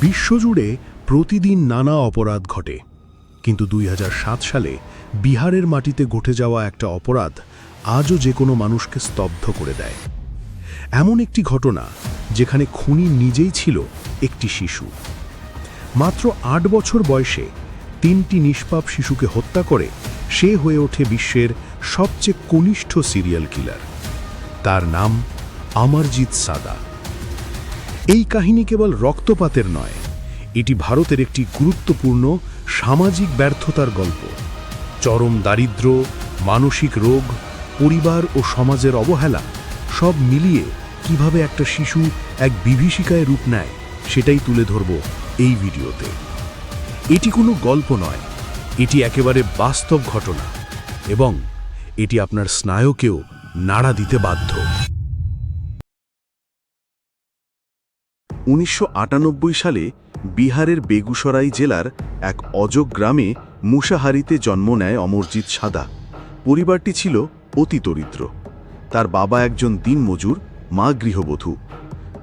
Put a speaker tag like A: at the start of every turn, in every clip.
A: বিশ্বজুড়ে প্রতিদিন নানা অপরাধ ঘটে, কিন্তু ২০০৭ সালে বিহারের মাটিতে ঘটে যাওয়া একটা অপরাধ আজও যে কোনো মানুষকে স্তব্ধ করে দেয়। এমন একটি ঘটনা যেখানে খুনি নিজেই ছিল একটি শিশু। মাত্র ৮ বছর বয়সে ৩টি নিষ্পাপ শিশুকে হত্যা করে সে হয়ে ওঠে বিশ্বের সবচেয়ে কনিষ্ঠ সিরিয়াল কিলার। তার নাম অমরজিৎ সাদা। এই কাহিনী কেবল রক্তপাতের নয়, এটি ভারতের একটি গুরুত্বপূর্ণ সামাজিক ব্যর্থতার গল্প। চরম দারিদ্র্য, মানসিক রোগ, পরিবার ও সমাজের অবহেলা সব মিলিয়ে কিভাবে একটা শিশু এক বিভীষিকায় রূপ নেয় সেটাই তুলে ধরব এই ভিডিওতে। এটি কোনো গল্প নয়, এটি একেবারে বাস্তব ঘটনা, এবং এটি আপনার স্নায়ুকেও নাড়া দিতে বাধ্য।
B: ১৯৯৮ সালে বিহারের বেগুসরাই জেলার এক অজগ গ্রামে মুসাহারিতে জন্ম নেয় অমরজিৎ সাদা। পরিবারটি ছিল অতি দরিদ্র। তার বাবা একজন দিনমজুর, মা গৃহবধূ।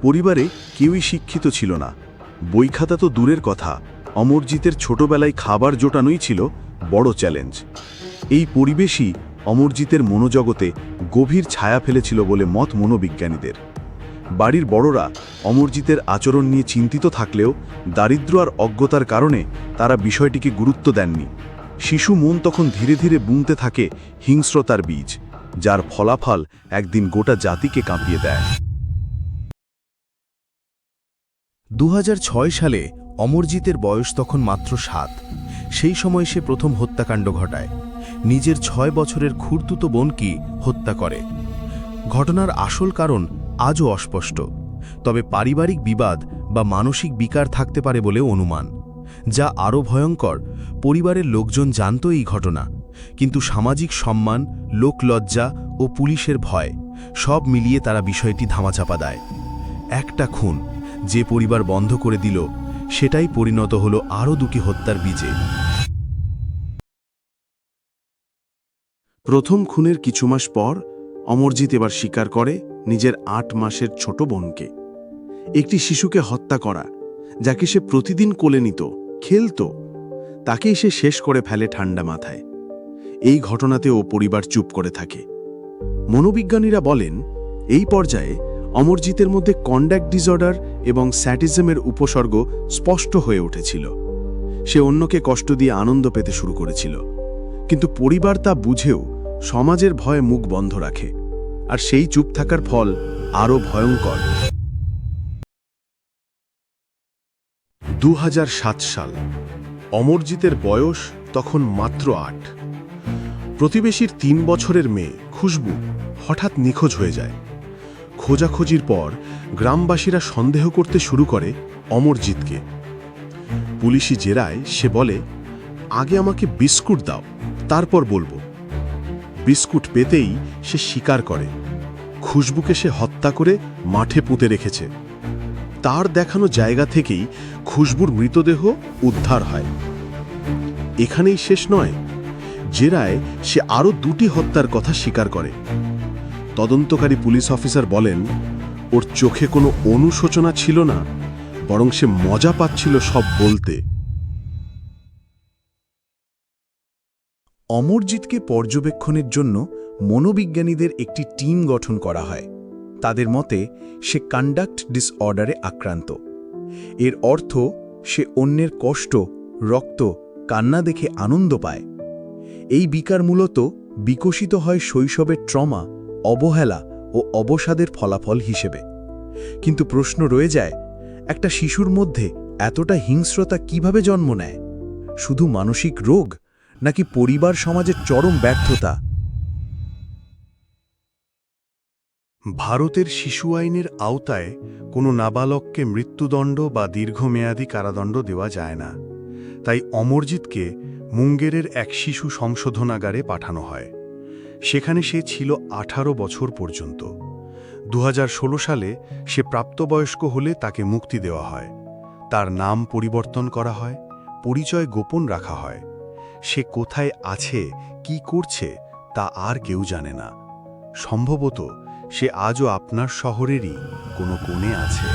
B: পরিবারে কেউই শিক্ষিত ছিল না। বই খাতা তো দূরের কথা, অমরজিতের ছোটবেলায় খাবার জোটানোই ছিল বড় চ্যালেঞ্জ। এই পরিবেশই অমরজিতের মনোজগতে গভীর ছায়া ফেলেছিল বলে মত মনোবিজ্ঞানীদের। বাড়ির বড়রা অমরজিতের আচরণ নিয়ে চিন্তিত থাকলেও দারিদ্র্য আর অজ্ঞতার কারণে তারা বিষয়টিকে গুরুত্ব দেননি। শিশু মন তখন ধীরে ধীরে বুনতে থাকে হিংস্রতার বীজ, যার ফলাফল একদিন গোটা জাতিকে কাঁপিয়ে দেয়।
C: ২০০৬ সালে অমরজিতের বয়স তখন মাত্র ৭। সেই সময় সে প্রথম হত্যাকাণ্ড ঘটায়। নিজের ৬ বছরের খুড়তুতো বোনকে হত্যা করে। ঘটনার আসল কারণ আজও অস্পষ্ট, তবে পারিবারিক বিবাদ বা মানসিক বিকার থাকতে পারে বলে অনুমান। যা আরও ভয়ঙ্কর, পরিবারের লোকজন জানত এই ঘটনা, কিন্তু সামাজিক সম্মান, লোকলজ্জা ও পুলিশের ভয় সব মিলিয়ে তারা বিষয়টি ধামাচাপা দেয়। একটা খুন যে পরিবার বন্ধ করে দিল, সেটাই পরিণত হলো আরও ২টি হত্যার বীজে।
B: প্রথম খুনের কিছু মাস পর অমরজিৎ এবার স্বীকার করে নিজের ৮ মাসের ছোট বোনকে, একটি শিশুকে হত্যা করা, যাকে সে প্রতিদিন কোলে নিত, খেলত, তাকেই সে শেষ করে ফেলে ঠান্ডা মাথায়। এই ঘটনাতে ও পরিবার চুপ করে থাকে। মনোবিজ্ঞানীরা বলেন, এই পর্যায়ে অমরজিতের মধ্যে কন্ডাক্ট ডিসঅর্ডার এবং স্যাডিজমের উপসর্গ স্পষ্ট হয়ে উঠেছিল। সে অন্যকে কষ্ট দিয়ে আনন্দ পেতে শুরু করেছিল, কিন্তু পরিবার তা বুঝেও সমাজের ভয়ে মুখ বন্ধ রাখে, আর সেই চুপ থাকার ফল আরও ভয়ঙ্কর। ২০০৭ সাল। অমরজিতের বয়স তখন মাত্র ৮। প্রতিবেশীর ৩ বছরের মেয়ে খুশবু হঠাৎ নিখোঁজ হয়ে যায়। খোঁজাখুঁজির পর গ্রামবাসীরা সন্দেহ করতে শুরু করে অমরজিৎকে। পুলিশি জেরায় সে বলে, আগে আমাকে বিস্কুট দাও, তারপর বলবো। বিস্কুট পেতেই সে স্বীকার করে খুশবুকে সে হত্যা করে মাঠে পুঁতে রেখেছে। তার দেখানো জায়গা থেকেই খুশবুর মৃতদেহ উদ্ধার হয়। এখানেই শেষ নয়, জেরায় সে আরও ২টি হত্যার কথা স্বীকার করে। তদন্তকারী পুলিশ অফিসার বলেন, ওর চোখে কোনো অনুশোচনা ছিল না, বরং সে মজা পাচ্ছিল সব বলতে।
C: অমরজিৎকে পর্যবেক্ষণের জন্য মনোবিজ্ঞানীদের একটি টিম গঠন করা হয়। তাদের মতে সে কন্ডাক্ট ডিসঅর্ডারে আক্রান্ত। এর অর্থ সে অন্যের কষ্ট, রক্ত, কান্না দেখে আনন্দ পায়। এই বিকার মূলত বিকশিত হয় শৈশবের ট্রমা, অবহেলা ও অবসাদের ফলাফল হিসেবে। কিন্তু প্রশ্ন রয়ে যায়, একটা শিশুর মধ্যে এতটা হিংস্রতা কিভাবে জন্ম নেয়? শুধু মানসিক রোগ, নাকি পরিবার সমাজের চরম ব্যর্থতা?
A: ভারতের শিশু আইনের আওতায় কোনো নাবালককে মৃত্যুদণ্ড বা দীর্ঘমেয়াদী কারাদণ্ড দেওয়া যায় না। তাই অমরজিৎকে মুঙ্গেরের এক শিশু সংশোধনাগারে পাঠানো হয়। সেখানে সে ছিল ১৮ বছর পর্যন্ত। ২০১৬ সালে সে প্রাপ্তবয়স্ক হলে তাকে মুক্তি দেওয়া হয়। তার নাম পরিবর্তন করা হয়, পরিচয় গোপন রাখা হয়। সে কোথায় আছে, কি করছে, তা আর কেউ জানে না। সম্ভবত সে আজও আপনার শহরেরই কোনো কোণে আছে।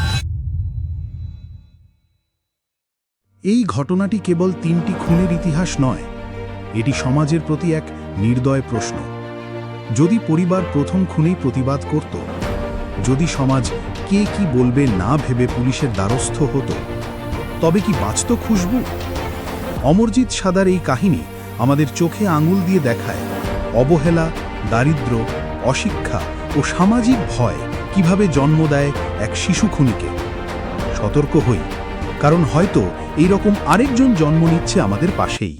D: এই ঘটনাটি কেবল 3টি খুনের ইতিহাস নয়, এটি সমাজের প্রতি এক নির্দয় প্রশ্ন। যদি পরিবার প্রথম খুনেই প্রতিবাদ করত, যদি সমাজ কে কি বলবে না ভেবে পুলিশের দ্বারস্থ হতো, তবে কি বাঁচত খুশবু? অমরজিৎ সাদার এই কাহিনী আমাদের চোখে আঙুল দিয়ে দেখায় অবহেলা, দারিদ্র্য, অশিক্ষা ও সামাজিক ভয় কিভাবে জন্ম দেয় এক শিশু খুনিকে। সতর্ক হই, কারণ হয়তো এই রকম আরেকজন জন্ম নিচ্ছে আমাদের পাশেই।